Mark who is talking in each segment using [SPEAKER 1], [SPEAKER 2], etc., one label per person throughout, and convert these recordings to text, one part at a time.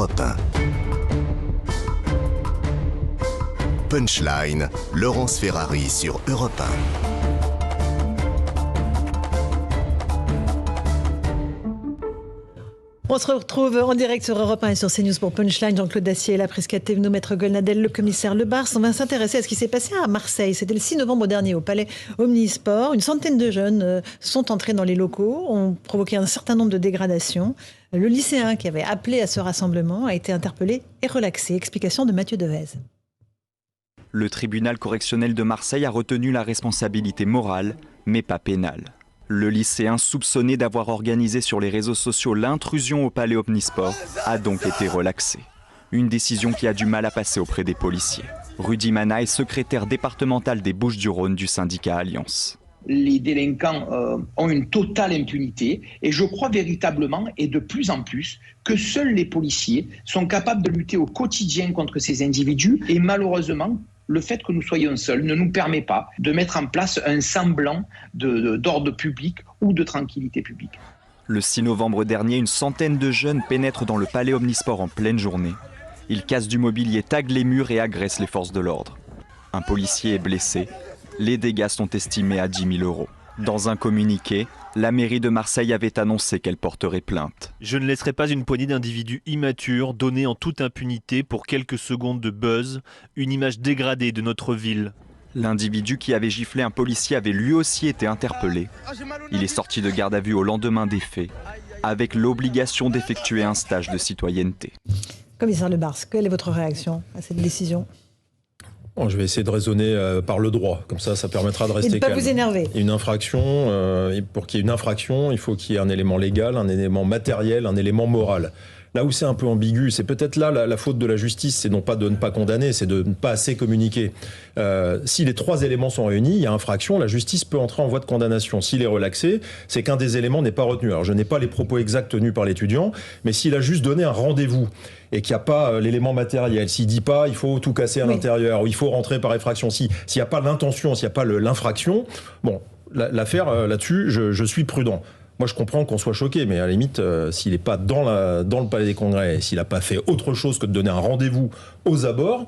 [SPEAKER 1] Europe 1. Punchline, Laurence Ferrari sur Europe 1.
[SPEAKER 2] On se retrouve en direct sur Europe 1 et sur CNews pour Punchline. Jean-Claude Dacier, la Prisca Thévenot, Maître Golnadel, le commissaire Lebars. On va s'intéresser à ce qui s'est passé à Marseille. C'était le 6 novembre dernier au palais Omnisport. Une centaine de jeunes sont entrés dans les locaux, ont provoqué un certain nombre de dégradations. Le lycéen qui avait appelé à ce rassemblement a été interpellé et relaxé. Explication de Mathieu Devez.
[SPEAKER 3] Le tribunal correctionnel de Marseille a retenu la responsabilité morale, mais pas pénale. Le lycéen soupçonné d'avoir organisé sur les réseaux sociaux l'intrusion au palais Omnisport a donc été relaxé. Une décision qui a du mal à passer auprès des policiers. Rudy Mana est secrétaire départemental des Bouches-du-Rhône du syndicat Alliance.
[SPEAKER 4] Les délinquants ont une totale impunité et je crois véritablement et de plus en plus que seuls les policiers sont capables de lutter au quotidien contre ces individus et malheureusement, le fait que nous soyons seuls ne nous permet pas de mettre en place un semblant d'ordre public ou de tranquillité publique.
[SPEAKER 3] Le 6 novembre dernier, une centaine de jeunes pénètrent dans le palais Omnisport en pleine journée. Ils cassent du mobilier, taguent les murs et agressent les forces de l'ordre. Un policier est blessé. Les dégâts sont estimés à 10 000 €. Dans un communiqué, la mairie de Marseille avait annoncé qu'elle porterait plainte.
[SPEAKER 5] Je ne laisserai pas une poignée d'individus immatures donner en toute impunité pour quelques secondes de buzz une image dégradée de notre ville.
[SPEAKER 3] L'individu qui avait giflé un policier avait lui aussi été interpellé. Il est sorti de garde à vue au lendemain des faits, avec l'obligation d'effectuer un stage de citoyenneté.
[SPEAKER 2] Commissaire Lebars, quelle est votre réaction à cette décision ?
[SPEAKER 6] Bon, je vais essayer de raisonner par le droit, comme ça permettra de rester calme.
[SPEAKER 2] Et de ne pas vous énerver.
[SPEAKER 6] Une infraction, pour qu'il y ait une infraction, il faut qu'il y ait un élément légal, un élément matériel, un élément moral. Là où c'est un peu ambigu, c'est peut-être là la faute de la justice, c'est non pas de ne pas condamner, c'est de ne pas assez communiquer. Si les trois éléments sont réunis, il y a infraction, la justice peut entrer en voie de condamnation. S'il est relaxé, c'est qu'un des éléments n'est pas retenu. Alors je n'ai pas les propos exacts tenus par l'étudiant, mais s'il a juste donné un rendez-vous et qu'il n'y a pas l'élément matériel, s'il ne dit pas il faut tout casser à l'intérieur, ou il faut rentrer par effraction, s'il n'y a pas l'intention, s'il n'y a pas l'infraction, bon, l'affaire là-dessus, je suis prudent. Moi, je comprends qu'on soit choqué, mais à la limite, s'il n'est pas dans le palais des congrès, s'il n'a pas fait autre chose que de donner un rendez-vous aux abords,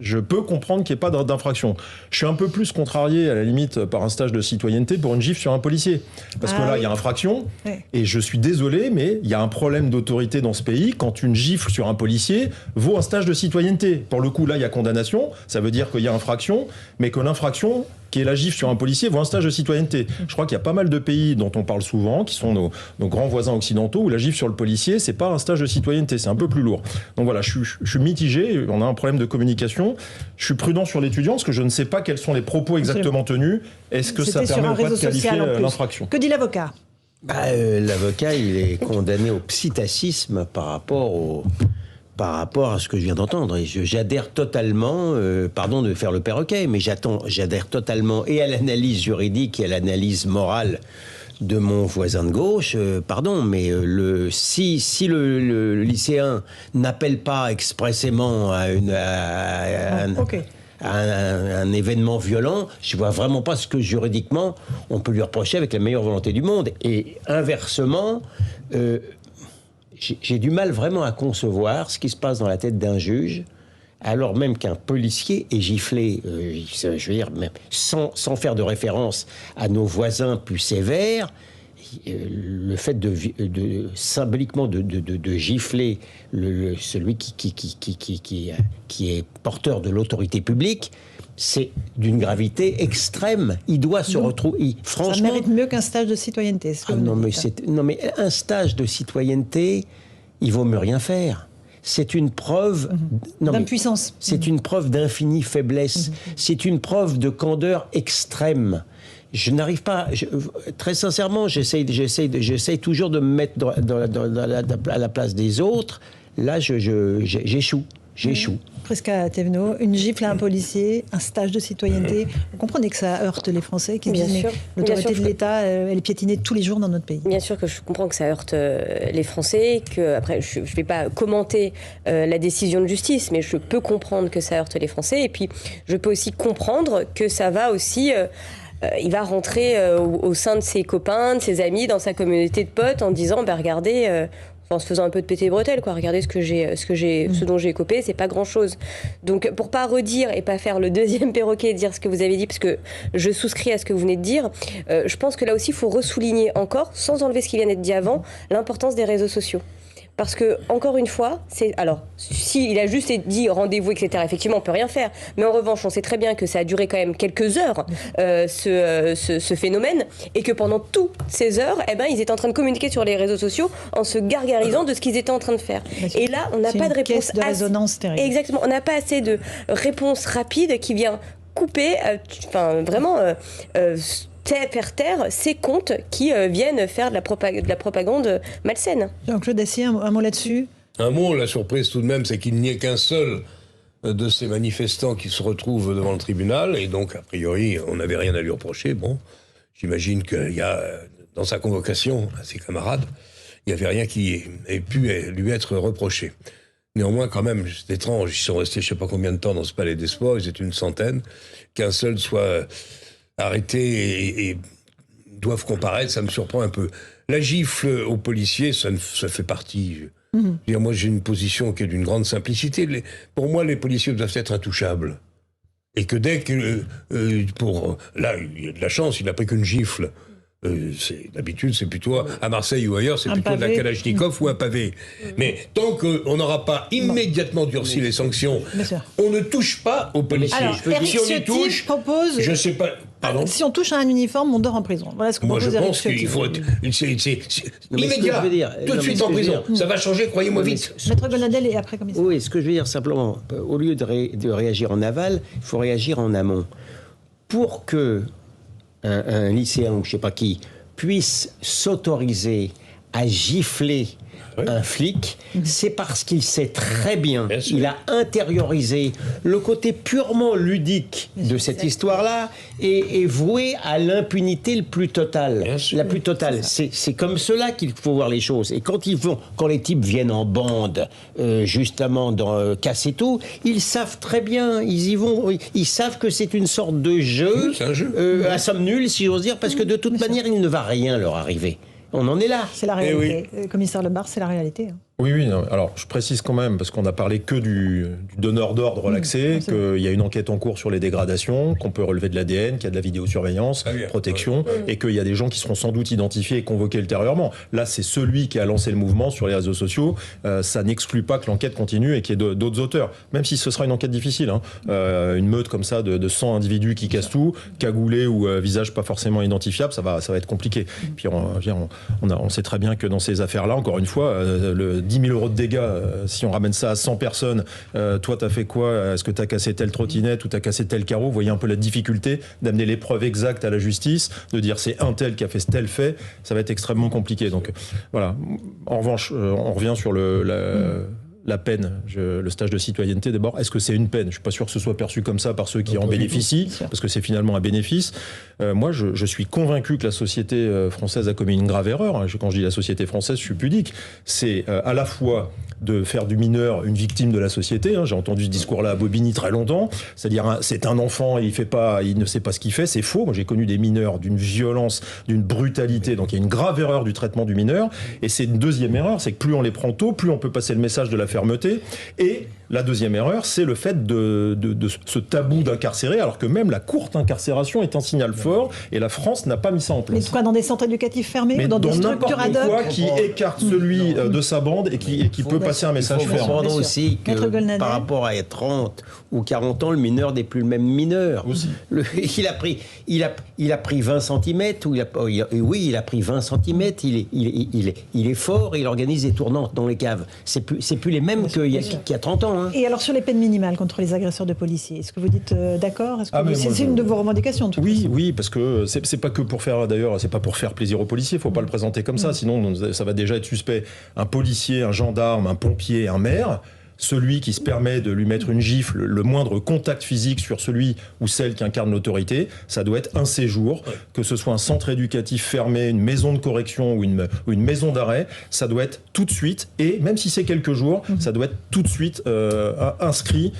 [SPEAKER 6] je peux comprendre qu'il n'y ait pas d'infraction. Je suis un peu plus contrarié, à la limite, par un stage de citoyenneté pour une gifle sur un policier. Parce que là, il y a infraction, et je suis désolé, mais il y a un problème d'autorité dans ce pays quand une gifle sur un policier vaut un stage de citoyenneté. Pour le coup, là, il y a condamnation, ça veut dire qu'il y a infraction, mais que l'infraction, qui est la gifle sur un policier, vaut un stage de citoyenneté. Je crois qu'il y a pas mal de pays dont on parle souvent, qui sont nos grands voisins occidentaux, où la gifle sur le policier, c'est pas un stage de citoyenneté, c'est un peu plus lourd. Donc voilà, je suis mitigé, on a un problème de communication. Je suis prudent sur l'étudiant, parce que je ne sais pas quels sont les propos exactement tenus. Est-ce que ça permet ou pas de qualifier l'infraction ?
[SPEAKER 2] Que dit l'avocat ?
[SPEAKER 7] L'avocat, il est condamné au psittacisme par rapport à ce que je viens d'entendre. Et j'adhère totalement, pardon de faire le perroquet, mais j'adhère totalement et à l'analyse juridique et à l'analyse morale de mon voisin de gauche. Pardon, mais si le lycéen n'appelle pas expressément à un événement violent, je vois vraiment pas ce que juridiquement on peut lui reprocher avec la meilleure volonté du monde. Et inversement, j'ai du mal vraiment à concevoir ce qui se passe dans la tête d'un juge, alors même qu'un policier est giflé, je veux dire, même sans faire de référence à nos voisins plus sévères. Le fait symboliquement de gifler celui qui est porteur de l'autorité publique, c'est d'une gravité extrême. Il doit se retrouver. Franchement,
[SPEAKER 2] ça mérite mieux qu'un stage de citoyenneté.
[SPEAKER 7] Non, mais un stage de citoyenneté, il vaut mieux rien faire. C'est une preuve
[SPEAKER 2] d'impuissance.
[SPEAKER 7] C'est une preuve d'infinie faiblesse. C'est une preuve de candeur extrême. Je n'arrive pas, très sincèrement, j'essaye toujours de me mettre à la place des autres. Là, j'échoue.
[SPEAKER 2] Prisca Thévenot, une gifle à un policier, un stage de citoyenneté. Vous comprenez que ça heurte les Français qui disent l'autorité de l'État, elle est piétinée tous les jours dans notre pays.
[SPEAKER 8] Bien sûr que je comprends que ça heurte les Français, que après je ne vais pas commenter la décision de justice, mais je peux comprendre que ça heurte les Français. Et puis je peux aussi comprendre que ça va aussi... il va rentrer au sein de ses copains, de ses amis, dans sa communauté de potes en disant regardez, en se faisant un peu de péter les bretelles, quoi. Regardez ce dont j'ai écopé, c'est pas grand-chose. Donc, pour pas redire et pas faire le deuxième perroquet et dire ce que vous avez dit, parce que je souscris à ce que vous venez de dire, je pense que là aussi, il faut ressouligner encore, sans enlever ce qui vient d'être dit avant, l'importance des réseaux sociaux. Parce que, encore une fois, s'il a juste dit rendez-vous, etc., effectivement, on peut rien faire. Mais en revanche, on sait très bien que ça a duré quand même quelques heures, ce phénomène, et que pendant toutes ces heures, ils étaient en train de communiquer sur les réseaux sociaux en se gargarisant de ce qu'ils étaient en train de faire. Et là, on n'a pas de réponse.
[SPEAKER 2] Caisse de résonance terrible.
[SPEAKER 8] Exactement. On n'a pas assez de réponse rapide qui vient couper, faire taire ces comptes qui viennent faire de la propagande malsaine.
[SPEAKER 2] Jean-Claude Dacier, un mot là-dessus?
[SPEAKER 9] Un mot, la surprise tout de même, c'est qu'il n'y ait qu'un seul de ces manifestants qui se retrouvent devant le tribunal, et donc, a priori, on n'avait rien à lui reprocher. Bon, j'imagine qu'il y a, dans sa convocation à ses camarades, il n'y avait rien qui ait pu lui être reproché. Néanmoins, quand même, c'est étrange, ils sont restés je ne sais pas combien de temps dans ce palais des sports, ils étaient une centaine, qu'un seul soit arrêtés et doivent comparaître, ça me surprend un peu. La gifle aux policiers, ça fait partie... Moi, j'ai une position qui est d'une grande simplicité. Pour moi, les policiers doivent être intouchables. Et que dès que... là, il y a de la chance, il n'a pris qu'une gifle. D'habitude, c'est plutôt à Marseille ou ailleurs, c'est plutôt de la Kalachnikov ou un pavé. Mais tant qu'on n'aura pas immédiatement durci les sanctions, on ne touche pas aux policiers.
[SPEAKER 2] Alors, Éric Ciotti propose...
[SPEAKER 9] Je sais pas... Pardon ?
[SPEAKER 2] Si on touche à un uniforme, on dort en prison. Voilà ce que propose Éric Ciotti.
[SPEAKER 9] Moi, je pense qu'il faut être immédiat, tout de suite en prison. Ça va changer, croyez-moi vite.
[SPEAKER 2] Maître Golnadel et après commissaire.
[SPEAKER 7] Oui, ce que je veux dire simplement, au lieu de réagir en aval, il faut réagir en amont. Pour que un lycéen ou je ne sais pas qui puisse s'autoriser à gifler un flic, c'est parce qu'il sait très bien, il a intériorisé le côté purement ludique de cette histoire-là et est voué à l'impunité la plus totale. C'est comme cela qu'il faut voir les choses. Et quand les types viennent en bande, justement, casser tout, ils savent très bien, ils y vont, ils savent que c'est une sorte de jeu, à somme nulle, si j'ose dire, parce que de toute manière, il ne va rien leur arriver. On en est là.
[SPEAKER 2] C'est la réalité. Commissaire Le Bars, c'est la réalité.
[SPEAKER 6] Oui. Non. Alors, je précise quand même, parce qu'on a parlé que du donneur d'ordre relaxé, qu'il y a une enquête en cours sur les dégradations, qu'on peut relever de l'ADN, qu'il y a de la vidéosurveillance, protection, et qu'il y a des gens qui seront sans doute identifiés et convoqués ultérieurement. Là, c'est celui qui a lancé le mouvement sur les réseaux sociaux. Ça n'exclut pas que l'enquête continue et qu'il y ait d'autres auteurs, même si ce sera une enquête difficile. Une meute comme ça de 100 individus qui cassent tout, cagoulés ou visage pas forcément identifiable, ça va être compliqué. Puis on sait très bien que dans ces affaires-là, encore une fois, le 10 000 euros de dégâts, si on ramène ça à 100 personnes, toi t'as fait quoi? Est-ce que t'as cassé telle trottinette ou t'as cassé tel carreau? Vous voyez un peu la difficulté d'amener les preuves exactes à la justice, de dire c'est un tel qui a fait tel fait, ça va être extrêmement compliqué. Donc voilà. En revanche, on revient sur la peine, le stage de citoyenneté d'abord. Est-ce que c'est une peine? Je ne suis pas sûr que ce soit perçu comme ça par ceux qui en bénéficient, parce que c'est finalement un bénéfice. Moi, je suis convaincu que la société française a commis une grave erreur. Quand je dis la société française, je suis pudique. C'est à la fois de faire du mineur une victime de la société. J'ai entendu ce discours-là à Bobigny très longtemps. C'est-à-dire, c'est un enfant, il ne sait pas ce qu'il fait. C'est faux. Moi, j'ai connu des mineurs d'une violence, d'une brutalité. Donc, il y a une grave erreur du traitement du mineur. Et c'est une deuxième erreur, c'est que plus on les prend tôt, plus on peut passer le message de la fermeté. Et la deuxième erreur, c'est le fait de ce tabou d'incarcérer, alors que même la courte incarcération est un signal fort, et la France n'a pas mis ça en place.
[SPEAKER 2] Mais quoi, dans des centres éducatifs fermés,
[SPEAKER 6] mais
[SPEAKER 2] ou dans des structures ad hoc,
[SPEAKER 6] quoi qui écarte celui de sa bande et qui peut passer un message fort.
[SPEAKER 7] Il faut comprendre aussi que par rapport à 30 ou 40 ans, le mineur n'est plus le même mineur. Il a pris 20 cm, il a pris 20 cm, il est fort, il organise des tournantes dans les caves. C'est plus les mêmes qu'il y a 30 ans.
[SPEAKER 2] Et alors sur les peines minimales contre les agresseurs de policiers, est-ce que vous dites d'accord? C'est une de vos revendications?
[SPEAKER 6] Oui, parce que c'est pas que pour faire, d'ailleurs, c'est pas pour faire plaisir aux policiers, il faut pas le présenter comme ça, sinon ça va déjà être suspect. Un policier, un gendarme, un pompier, un maire, celui qui se permet de lui mettre une gifle, le moindre contact physique sur celui ou celle qui incarne l'autorité, ça doit être un séjour, que ce soit un centre éducatif fermé, une maison de correction ou une maison d'arrêt, ça doit être tout de suite, et même si c'est quelques jours, ça doit être tout de suite inscrit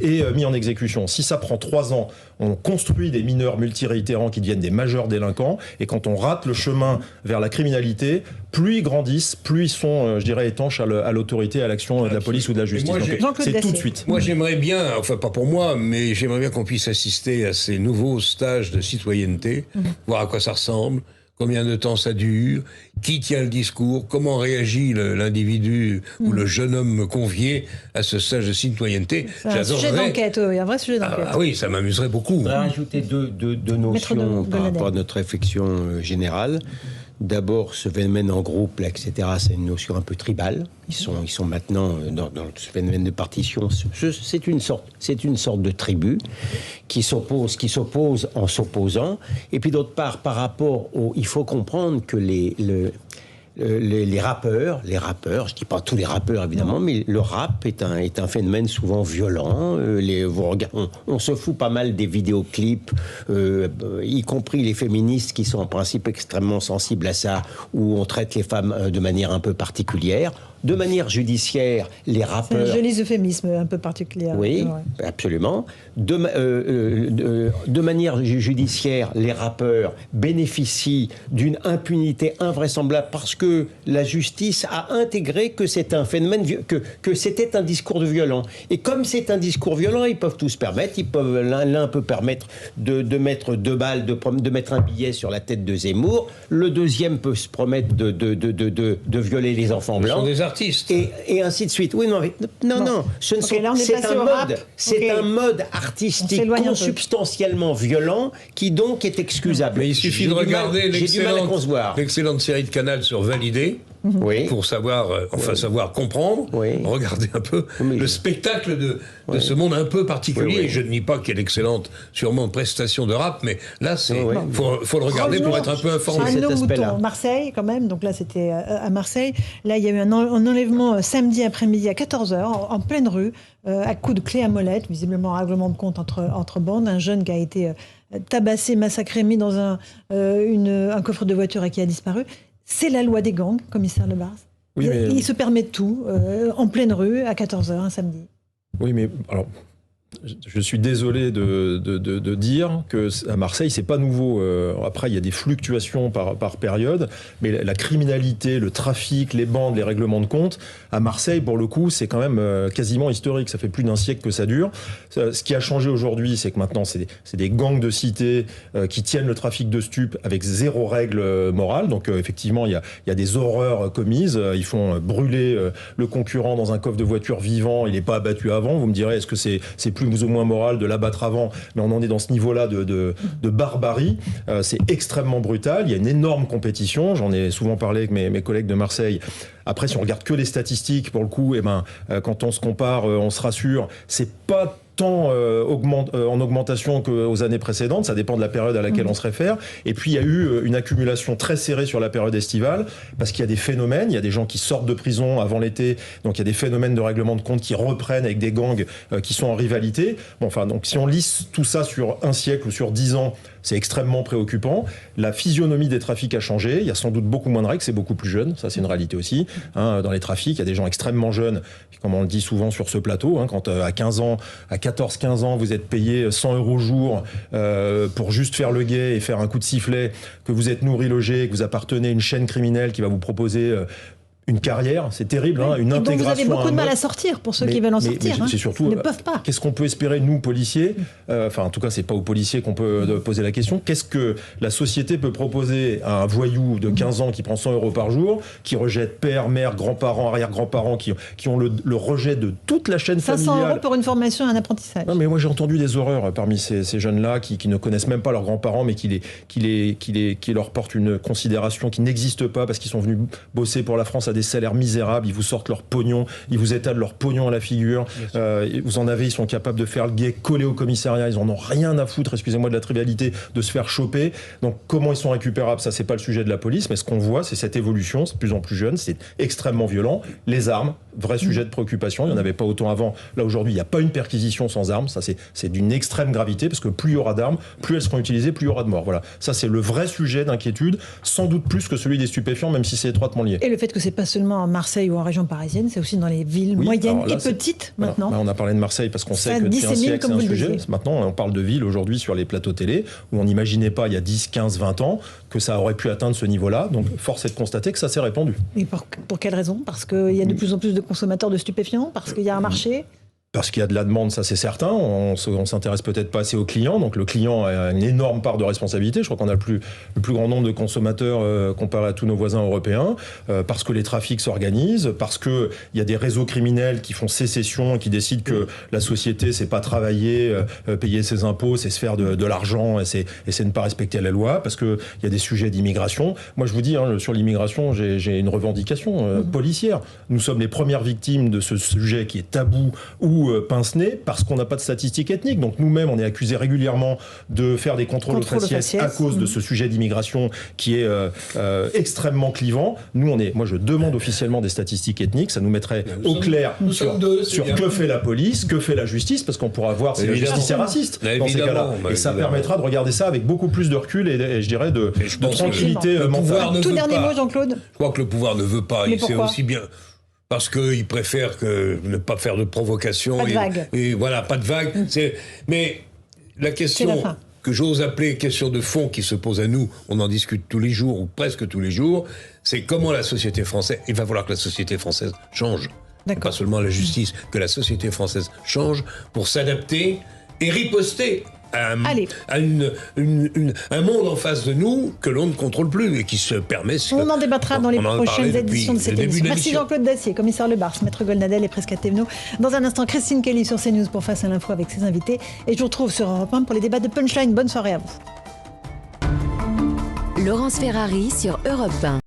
[SPEAKER 6] et mis en exécution. Si ça prend 3 ans, on construit des mineurs multiréitérants qui deviennent des majeurs délinquants, et quand on rate le chemin vers la criminalité, plus ils grandissent, plus ils sont, je dirais, étanches à l'autorité, à l'action de la police ou de la justice. Donc, c'est tout de suite.
[SPEAKER 9] Moi, j'aimerais bien, enfin pas pour moi, mais j'aimerais bien qu'on puisse assister à ces nouveaux stages de citoyenneté, voir à quoi ça ressemble, combien de temps ça dure, qui tient le discours, comment réagit l'individu ou le jeune homme convié à ce stage de citoyenneté.
[SPEAKER 2] C'est un sujet d'enquête, oui, un vrai sujet d'enquête.
[SPEAKER 9] Ah oui, ça m'amuserait beaucoup.
[SPEAKER 7] Je voudrais rajouter deux notions par rapport à notre réflexion générale. D'abord, ce phénomène en groupe, là, etc., c'est une notion un peu tribale. Ils sont maintenant dans ce phénomène de partition. C'est une sorte de tribu qui s'oppose en s'opposant. Et puis d'autre part, par rapport il faut comprendre que les rappeurs, je dis pas tous les rappeurs évidemment, mais le rap est un phénomène souvent violent. On se fout pas mal des vidéoclips, y compris les féministes qui sont en principe extrêmement sensibles à ça, où on traite les femmes de manière un peu particulière. De manière judiciaire, les rappeurs...
[SPEAKER 2] C'est un joli euphémisme un peu particulier.
[SPEAKER 7] Oui, absolument. De manière judiciaire, les rappeurs bénéficient d'une impunité invraisemblable parce que la justice a intégré que c'est un phénomène, que c'était un discours de violent. Et comme c'est un discours violent, ils peuvent tout se permettre. L'un peut permettre de mettre 2 balles, de mettre un billet sur la tête de Zemmour. Le deuxième peut se promettre de violer les enfants blancs.
[SPEAKER 9] Ce sont des artistes.
[SPEAKER 7] Et ainsi de suite. Oui, non. C'est un mode artistique consubstantiellement violent qui donc est excusable.
[SPEAKER 9] Mais il suffit de regarder l'excellente série de Canal sur Validé. Oui. Pour savoir comprendre, regarder un peu le spectacle de ce monde un peu particulier. Et je ne nie pas qu'il y ait d'excellentes, sûrement, prestations de rap, mais là, faut le regarder pour être un peu informé.
[SPEAKER 2] Un mouton, Marseille, quand même. Donc là, c'était à Marseille. Là, il y a eu un enlèvement samedi après-midi à 14h, en pleine rue, à coups de clé à molette, visiblement un règlement de compte entre bandes. Un jeune qui a été tabassé, massacré, mis dans un coffre de voiture et qui a disparu. C'est la loi des gangs, commissaire Lebars. Oui, il se permet tout, en pleine rue, à 14h, un samedi.
[SPEAKER 6] Oui, mais alors, je suis désolé de dire qu'à Marseille, c'est pas nouveau. Après, il y a des fluctuations par période, mais la criminalité, le trafic, les bandes, les règlements de compte, à Marseille, pour le coup, c'est quand même quasiment historique. Ça fait plus d'1 siècle que ça dure. Ce qui a changé aujourd'hui, c'est que maintenant, c'est des gangs de cité qui tiennent le trafic de stupes avec 0 règle morale. Donc, effectivement, il y a des horreurs commises. Ils font brûler le concurrent dans un coffre de voiture vivant. Il n'est pas abattu avant. Vous me direz, est-ce que c'est plus ou moins moral de l'abattre avant, mais on en est dans ce niveau-là de barbarie. C'est extrêmement brutal. Il y a une énorme compétition. J'en ai souvent parlé avec mes collègues de Marseille. Après, si on regarde que les statistiques, pour le coup, quand on se compare, on se rassure. C'est pas tant en augmentation qu'aux années précédentes, ça dépend de la période à laquelle on se réfère. Et puis il y a eu une accumulation très serrée sur la période estivale, parce qu'il y a des phénomènes, il y a des gens qui sortent de prison avant l'été, donc il y a des phénomènes de règlement de compte qui reprennent avec des gangs qui sont en rivalité. Bon, enfin, donc si on lisse tout ça sur 1 siècle ou sur 10 ans, c'est extrêmement préoccupant. La physionomie des trafics a changé. Il y a sans doute beaucoup moins de règles, c'est beaucoup plus jeune. Ça, c'est une réalité aussi. Dans les trafics, il y a des gens extrêmement jeunes, comme on le dit souvent sur ce plateau. Quand à 14-15 ans, vous êtes payé 100 € jour pour juste faire le guet et faire un coup de sifflet, que vous êtes nourri, logé, que vous appartenez à une chaîne criminelle qui va vous proposer une carrière, c'est terrible, une intégration.
[SPEAKER 2] Donc vous avez beaucoup de mal à sortir pour ceux qui veulent en sortir.
[SPEAKER 6] C'est surtout,
[SPEAKER 2] ils ne peuvent pas.
[SPEAKER 6] Qu'est-ce qu'on peut espérer, nous, policiers ? En tout cas, c'est pas aux policiers qu'on peut poser la question. Qu'est-ce que la société peut proposer à un voyou de 15 ans qui prend 100 € par jour, qui rejette père, mère, grands-parents, arrière-grands-parents, qui ont le rejet de toute la chaîne
[SPEAKER 2] 500
[SPEAKER 6] familiale.
[SPEAKER 2] 500 € pour une formation, un apprentissage.
[SPEAKER 6] Non, mais moi, j'ai entendu des horreurs parmi ces jeunes-là qui ne connaissent même pas leurs grands-parents, mais qui leur portent une considération qui n'existe pas parce qu'ils sont venus bosser pour la France à des salaires misérables. Ils vous sortent leur pognon, ils vous étalent leur pognon à la figure. Vous en avez, ils sont capables de faire le guet, coller au commissariat. Ils en ont rien à foutre, excusez-moi de la trivialité, de se faire choper. Donc comment ils sont récupérables, ça c'est pas le sujet de la police, mais ce qu'on voit, c'est cette évolution, c'est de plus en plus jeune, c'est extrêmement violent. Les armes, Vrai sujet de préoccupation. Il n'y en avait pas autant avant. Là, aujourd'hui, il n'y a pas une perquisition sans armes. Ça, c'est d'une extrême gravité parce que plus il y aura d'armes, plus elles seront utilisées, plus il y aura de morts. Voilà. Ça, c'est le vrai sujet d'inquiétude, sans doute plus que celui des stupéfiants, même si c'est étroitement lié.
[SPEAKER 2] Et le fait que c'est pas seulement à Marseille ou en région parisienne, c'est aussi dans les villes moyennes et petites maintenant.
[SPEAKER 6] On a parlé de Marseille parce qu'on sait que depuis un siècle, c'est un sujet. Maintenant, on parle de villes aujourd'hui sur les plateaux télé où on n'imaginait pas il y a 10, 15, 20 ans que ça aurait pu atteindre ce niveau-là. Donc, force est de constater que ça s'est répandu.
[SPEAKER 2] Et pour quelle raison ? Parce qu'il y a de plus en plus de consommateurs de stupéfiants ? Parce qu'il y a un marché ?
[SPEAKER 6] Parce qu'il y a de la demande, ça c'est certain. On s'intéresse peut-être pas assez aux clients. Donc le client a une énorme part de responsabilité. Je crois qu'on a le plus grand nombre de consommateurs comparé à tous nos voisins européens. Parce que les trafics s'organisent, parce qu'il y a des réseaux criminels qui font sécession, qui décident que la société, c'est pas travailler, payer ses impôts, c'est se faire de l'argent et c'est ne pas respecter la loi. Parce qu'il y a des sujets d'immigration. Moi je vous dis, sur l'immigration, j'ai une revendication policière. Nous sommes les premières victimes de ce sujet qui est tabou ou pince-nez parce qu'on n'a pas de statistiques ethniques. Donc nous-mêmes, on est accusés régulièrement de faire des contrôles aux faciès à cause de ce sujet d'immigration qui est extrêmement clivant. Moi, je demande officiellement des statistiques ethniques. Ça nous mettrait au clair sur que fait la police, que fait la justice, parce qu'on pourra voir si la justice est raciste dans ces cas-là. Et ça permettra de regarder ça avec beaucoup plus de recul et je dirais de tranquillité mentale.
[SPEAKER 2] Tout dernier mot, Jean-Claude.
[SPEAKER 9] Je crois que le pouvoir ne veut pas. Il sait aussi bien... Parce qu'il préfère ne pas faire de provocation.
[SPEAKER 2] Pas de vague.
[SPEAKER 9] Et voilà, pas de vague. Mais la question que j'ose appeler question de fond qui se pose à nous, on en discute tous les jours, ou presque tous les jours, c'est comment la société française... Il va falloir que la société française change. Pas seulement la justice, que la société française change pour s'adapter et riposter à un monde en face de nous que l'on ne contrôle plus et qui se permet...
[SPEAKER 2] On en débattra dans les prochaines éditions de cette émission. Merci Jean-Claude Dacier, commissaire Le Bars, maître Goldnadel et Prisca Thévenot. Dans un instant, Christine Kelly sur CNews pour Face à l'info avec ses invités. Et je vous retrouve sur Europe 1 pour les débats de Punchline. Bonne soirée à vous.
[SPEAKER 10] Laurence Ferrari sur Europe 1.